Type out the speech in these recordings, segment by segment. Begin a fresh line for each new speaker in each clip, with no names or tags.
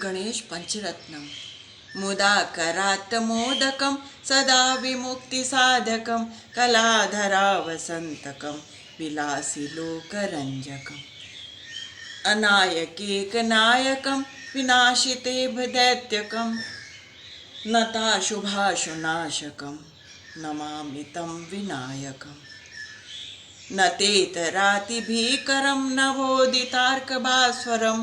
गणेश पंचरत्नम मुदाकरात् मोदकं सदा विमुक्तिसाधकं कलाधरावसन्तकं विलासी लोकरञ्जकम् अनायकेकनायकं विनाशिते दैत्यकं नताशुभाशुनाशकं नमामि तं विनायकम् न तेतरातिभीकरं नवोदितार्कभास्वरं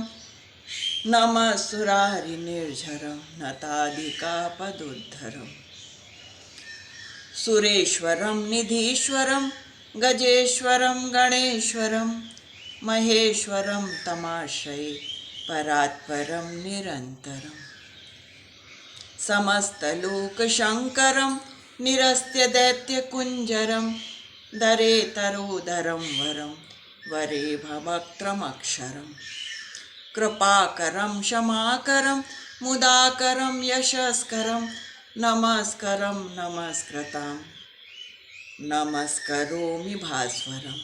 नमस्सुरारिनिर्झरं नताधिकापदुद्धरम् सुरेश्वरं निधीश्वरं गजेश्वरं गणेश्वरं महेश्वरं तमाश्रये परात्परं निरन्तरम् समस्तलोकशङ्करं निरस्त्य दैत्यकुञ्जरं दरेतरोदरं वरं वरे भवक्त्रमक्षरम् कृपाकरं क्षमाकरं मुदाकरं यशस्करं नमस्करं नमस्कृतां नमस्करोमि भास्वरम्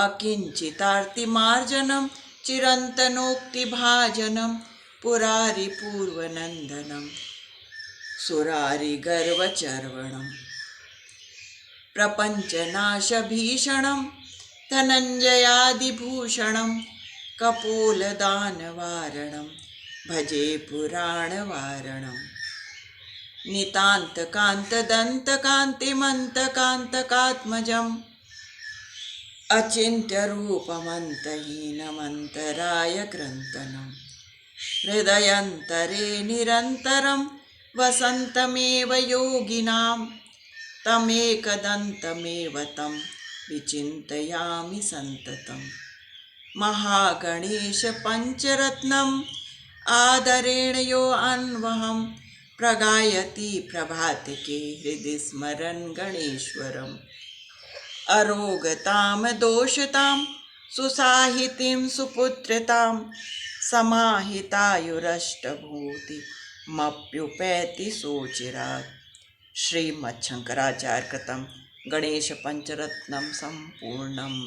अकिञ्चितार्तिमार्जनं चिरन्तनोक्तिभाजनं पुरारिपूर्वनन्दनं सुरारिगर्वचर्वणं प्रपञ्चनाशभीषणं धनञ्जयादिभूषणं कपोलदानवारणं भजे पुराणवारणं नितान्तकान्तदन्तकान्तिमन्तकान्तकात्मजम् अचिन्त्यरूपमन्तहीनमन्तराय ग्रन्थनं हृदयन्तरे निरन्तरं वसन्तमेव योगिनां तमेकदन्तमेव तं विचिन्तयामि सन्ततं महागणेशपञ्चरत्नम् आदरेण यो अन्वहं प्रगायति प्रभातके हृदि स्मरन् गणेश्वरम् अरोगतां दोषतां सुसाहितीं सुपुत्रतां समाहितायुरष्टभूतिमप्युपैति सोचिरात् श्रीमच्छङ्कराचार्यकृतं गणेशपञ्चरत्नं सम्पूर्णम्।